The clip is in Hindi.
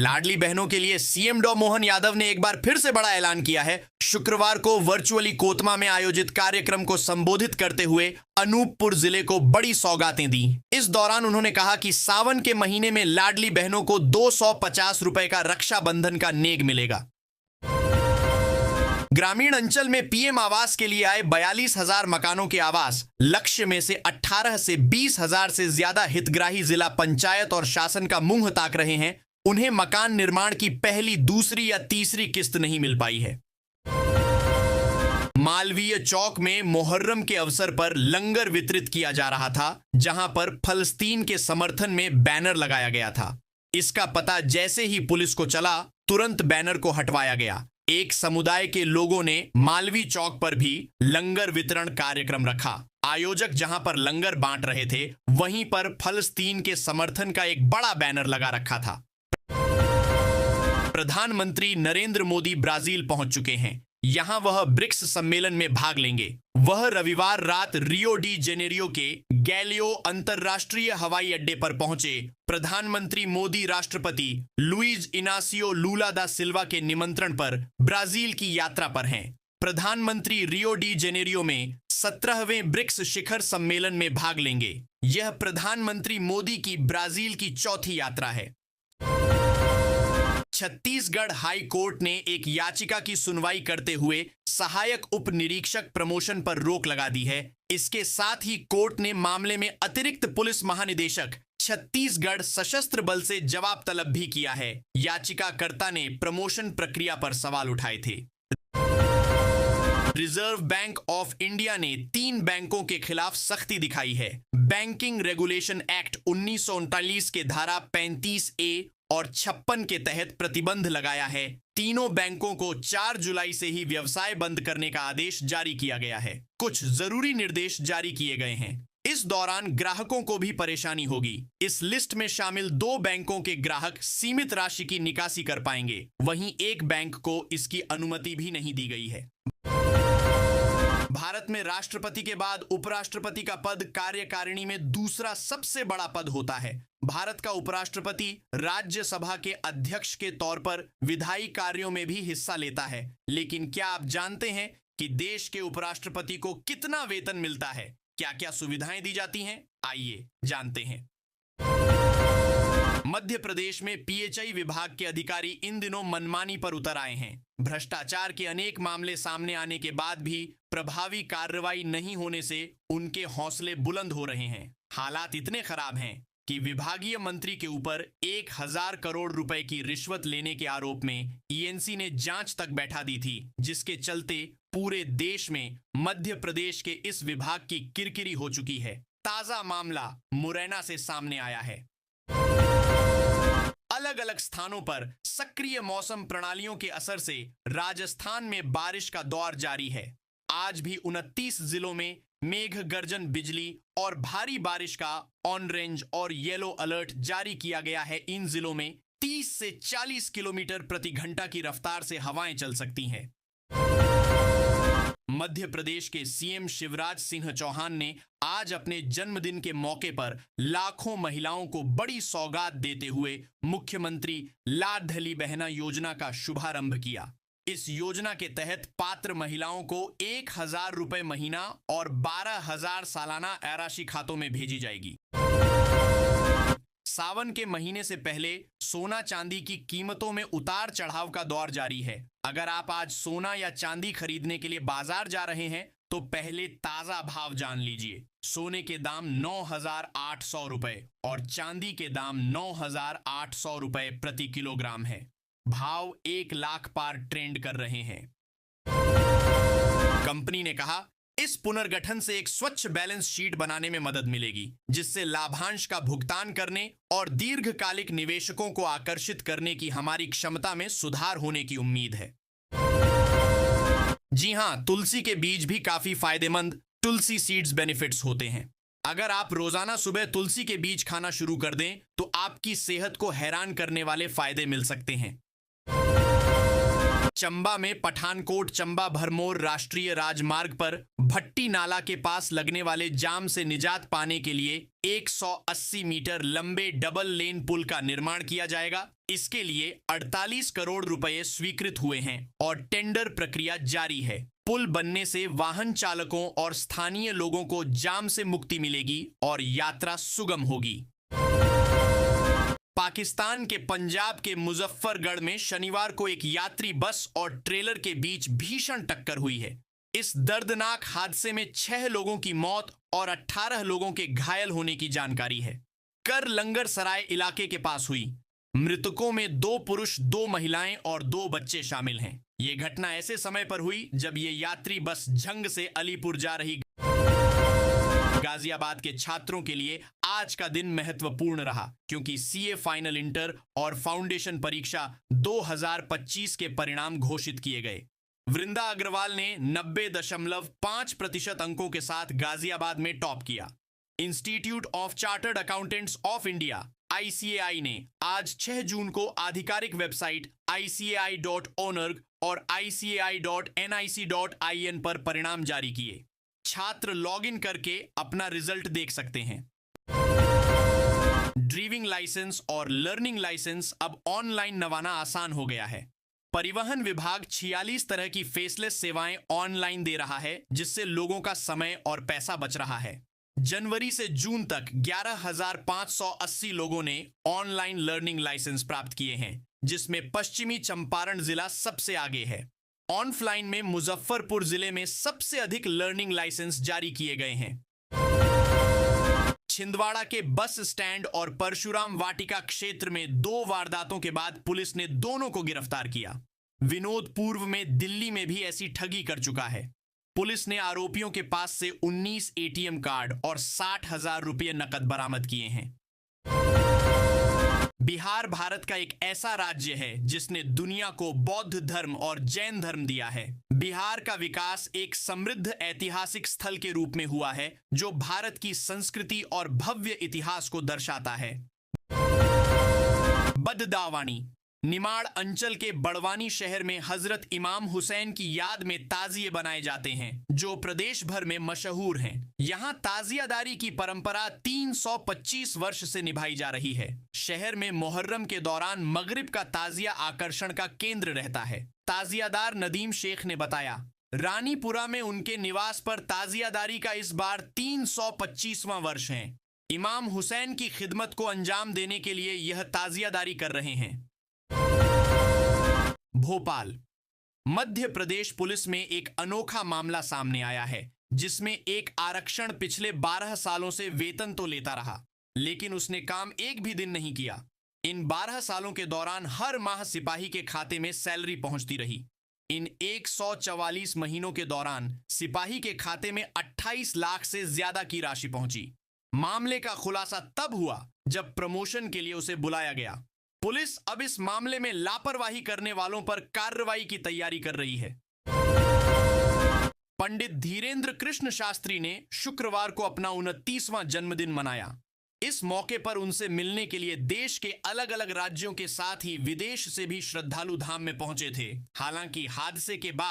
लाडली बहनों के लिए सीएम डॉ मोहन यादव ने एक बार फिर से बड़ा ऐलान किया है। शुक्रवार को वर्चुअली कोतमा में आयोजित कार्यक्रम को संबोधित करते हुए अनूपपुर जिले को बड़ी सौगातें दी। इस दौरान उन्होंने कहा कि सावन के महीने में लाडली बहनों को 250 रुपए का रक्षाबंधन का नेग मिलेगा। ग्रामीण अंचल में पीएम आवास के लिए आए 42,000 मकानों के आवास लक्ष्य में से 18 से 20,000 से ज्यादा हितग्राही जिला पंचायत और शासन का मुंह ताक रहे हैं। उन्हें मकान निर्माण की पहली, दूसरी या तीसरी किस्त नहीं मिल पाई है। मालवीय चौक में मुहर्रम के अवसर पर लंगर वितरित किया जा रहा था, जहां पर फलस्तीन के समर्थन में बैनर लगाया गया था। इसका पता जैसे ही पुलिस को चला, तुरंत बैनर को हटवाया गया। एक समुदाय के लोगों ने मालवीय चौक पर भी लंगर वितरण कार्यक्रम रखा। आयोजक जहां पर लंगर बांट रहे थे, वहीं पर फलस्तीन के समर्थन का एक बड़ा बैनर लगा रखा था। प्रधानमंत्री नरेंद्र मोदी ब्राजील पहुंच चुके हैं। यहां वह ब्रिक्स सम्मेलन में भाग लेंगे। वह रविवार रात रियो डी जेनेरियो के गैलियो अंतरराष्ट्रीय हवाई अड्डे पर पहुंचे। प्रधानमंत्री मोदी राष्ट्रपति लुइज इनासियो लूला दा सिल्वा के निमंत्रण पर ब्राजील की यात्रा पर हैं। प्रधानमंत्री रियो डी जेनेरियो में 17वें ब्रिक्स शिखर सम्मेलन में भाग लेंगे। यह प्रधानमंत्री मोदी की ब्राजील की चौथी यात्रा है। छत्तीसगढ़ हाई कोर्ट ने एक याचिका की सुनवाई करते हुए सहायक उप निरीक्षक प्रमोशन पर रोक लगा दी है। इसके साथ ही कोर्ट ने मामले में अतिरिक्त पुलिस महानिदेशक छत्तीसगढ़ सशस्त्र बल से जवाब तलब भी किया है। याचिकाकर्ता ने प्रमोशन प्रक्रिया पर सवाल उठाए थे। रिजर्व बैंक ऑफ इंडिया ने 3 बैंकों के खिलाफ सख्ती दिखाई है। बैंकिंग रेगुलेशन एक्ट 1939 के धारा 35A और 56 के तहत प्रतिबंध लगाया है। तीनों बैंकों को 4 जुलाई से ही व्यवसाय बंद करने का आदेश जारी किया गया है। कुछ जरूरी निर्देश जारी किए गए हैं। इस दौरान ग्राहकों को भी परेशानी होगी। इस लिस्ट में शामिल 2 बैंकों के ग्राहक सीमित राशि की निकासी कर पाएंगे। वहीं एक बैंक को इसकी अनुमति भी नहीं दी गई है। भारत में राष्ट्रपति के बाद उपराष्ट्रपति का पद कार्यकारिणी में दूसरा सबसे बड़ा पद होता है। भारत का उपराष्ट्रपति राज्यसभा के अध्यक्ष के तौर पर विधायी कार्यों में भी हिस्सा लेता है। लेकिन क्या आप जानते हैं कि देश के उपराष्ट्रपति को कितना वेतन मिलता है? क्या क्या सुविधाएं दी जाती हैं? आइए जानते हैं। मध्य प्रदेश में पीएचई विभाग के अधिकारी इन दिनों मनमानी पर उतर आए हैं। भ्रष्टाचार के अनेक मामले सामने आने के बाद भी प्रभावी कार्रवाई नहीं होने से उनके हौसले बुलंद हो रहे हैं। हालात इतने खराब हैं कि विभागीय मंत्री के ऊपर 1000 करोड़ रुपए की रिश्वत लेने के आरोप में ईएनसी ने जांच तक बैठा दी थी, जिसके चलते पूरे देश में मध्य प्रदेश के इस विभाग की किरकिरी हो चुकी है। ताजा मामला मुरैना से सामने आया है। अलग अलग स्थानों पर सक्रिय मौसम प्रणालियों के असर से राजस्थान में बारिश का दौर जारी है। आज भी 29 जिलों में मेघ गर्जन, बिजली और भारी बारिश का ऑरेंज और येलो अलर्ट जारी किया गया है। इन जिलों में 30 से 40 किलोमीटर प्रति घंटा की रफ्तार से हवाएं चल सकती हैं। मध्य प्रदेश के सीएम शिवराज सिंह चौहान ने आज अपने जन्मदिन के मौके पर लाखों महिलाओं को बड़ी सौगात देते हुए मुख्यमंत्री लाडली बहना योजना का शुभारंभ किया। इस योजना के तहत पात्र महिलाओं को 1000 रुपए महीना और 12,000 सालाना राशि खातों में भेजी जाएगी। सावन के महीने से पहले सोना चांदी की कीमतों में उतार चढ़ाव का दौर जारी है। अगर आप आज सोना या चांदी खरीदने के लिए बाजार जा रहे हैं तो पहले ताजा भाव जान लीजिए। सोने के दाम 9,800 रुपए और चांदी के दाम 9,800 रुपए प्रति किलोग्राम है। भाव 1 लाख पार ट्रेंड कर रहे हैं। कंपनी ने कहा, इस पुनर्गठन से एक स्वच्छ बैलेंस शीट बनाने में मदद मिलेगी, जिससे लाभांश का भुगतान करने और दीर्घकालिक निवेशकों को आकर्षित करने की हमारी क्षमता में सुधार होने की उम्मीद है। जी हां, तुलसी के बीज भी काफी फायदेमंद तुलसी सीड्स बेनिफिट्स होते हैं। अगर आप रोजाना सुबह तुलसी के बीज खाना शुरू कर दें तो आपकी सेहत को हैरान करने वाले फायदे मिल सकते हैं। चंबा में पठानकोट चंबा भरमौर राष्ट्रीय राजमार्ग पर भट्टी नाला के पास लगने वाले जाम से निजात पाने के लिए 180 मीटर लंबे डबल लेन पुल का निर्माण किया जाएगा। इसके लिए 48 करोड़ रुपए स्वीकृत हुए हैं और टेंडर प्रक्रिया जारी है। पुल बनने से वाहन चालकों और स्थानीय लोगों को जाम से मुक्ति मिलेगी और यात्रा सुगम होगी। पाकिस्तान के पंजाब के मुजफ्फरगढ़ में शनिवार को एक यात्री बस और ट्रेलर के बीच भीषण टक्कर हुई है। इस दर्दनाक हादसे में 6 लोगों की मौत और 18 लोगों के घायल होने की जानकारी है। कर लंगर सराय इलाके के पास हुई। मृतकों में 2 पुरुष, 2 महिलाएं और 2 बच्चे शामिल हैं। ये घटना ऐसे समय पर हुई जब ये यात्री बस झंग से अलीपुर जा रही। गाजियाबाद के छात्रों के लिए आज का दिन महत्वपूर्ण रहा क्योंकि सीए फाइनल इंटर और फाउंडेशन परीक्षा 2025 के परिणाम घोषित किए गए। वृंदा अग्रवाल ने 90.5% अंकों के साथ गाजियाबाद में टॉप किया। Institute of chartered accountants of India ICAI ने आज 6 जून को आधिकारिक वेबसाइट icai.org और icai.nic.in पर परिणाम जारी किए। छात्र लॉगिन करके अपना रिजल्ट देख सकते हैं। ड्राइविंग लाइसेंस और लर्निंग लाइसेंस अब ऑनलाइन नवाना आसान हो गया है। परिवहन विभाग 46 तरह की फेसलेस सेवाएं ऑनलाइन दे रहा है, जिससे लोगों का समय और पैसा बच रहा है। जनवरी से जून तक 11,580 लोगों ने ऑनलाइन लर्निंग लाइसेंस प्राप्त किए हैं, जिसमें पश्चिमी चंपारण जिला सबसे आगे है। ऑनलाइन में मुजफ्फरपुर जिले में सबसे अधिक लर्निंग लाइसेंस जारी किए गए हैं। छिंदवाड़ा के बस स्टैंड और परशुराम वाटिका क्षेत्र में 2 वारदातों के बाद पुलिस ने दोनों को गिरफ्तार किया। विनोद पूर्व में दिल्ली में भी ऐसी ठगी कर चुका है। पुलिस ने आरोपियों के पास से 19 ATM कार्ड और 60,000 रुपये नकद बरामद किए हैं। बिहार भारत का एक ऐसा राज्य है जिसने दुनिया को बौद्ध धर्म और जैन धर्म दिया है। बिहार का विकास एक समृद्ध ऐतिहासिक स्थल के रूप में हुआ है जो भारत की संस्कृति और भव्य इतिहास को दर्शाता है। बददावानी निमाड़ अंचल के बड़वानी शहर में हजरत इमाम हुसैन की याद में ताजिए बनाए जाते हैं जो प्रदेश भर में मशहूर हैं। यहाँ ताजियादारी की परंपरा 325 वर्ष से निभाई जा रही है। शहर में मुहर्रम के दौरान मगरिब का ताजिया आकर्षण का केंद्र रहता है। ताजियादार नदीम शेख ने बताया, रानीपुरा में उनके निवास पर ताजियादारी का इस बार 325वां वर्ष है। इमाम हुसैन की खिदमत को अंजाम देने के लिए यह ताजियादारी कर रहे हैं। भोपाल मध्य प्रदेश पुलिस में एक अनोखा मामला सामने आया है जिसमें एक आरक्षण पिछले 12 सालों से वेतन तो लेता रहा, लेकिन उसने काम एक भी दिन नहीं किया। इन 12 सालों के दौरान हर माह सिपाही के खाते में सैलरी पहुंचती रही। इन 144 महीनों के दौरान सिपाही के खाते में 28 लाख से ज्यादा की राशि पहुंची। मामले का खुलासा तब हुआ जब प्रमोशन के लिए उसे बुलाया गया। पुलिस अब इस मामले में लापरवाही करने वालों पर कार्रवाई की तैयारी कर रही है। पंडित धीरेन्द्र कृष्ण शास्त्री ने शुक्रवार को अपना 29वां जन्मदिन मनाया। इस मौके पर उनसे मिलने के लिए देश के अलग अलग राज्यों के साथ ही विदेश से भी श्रद्धालु धाम में पहुंचे थे। हालांकि हादसे के बाद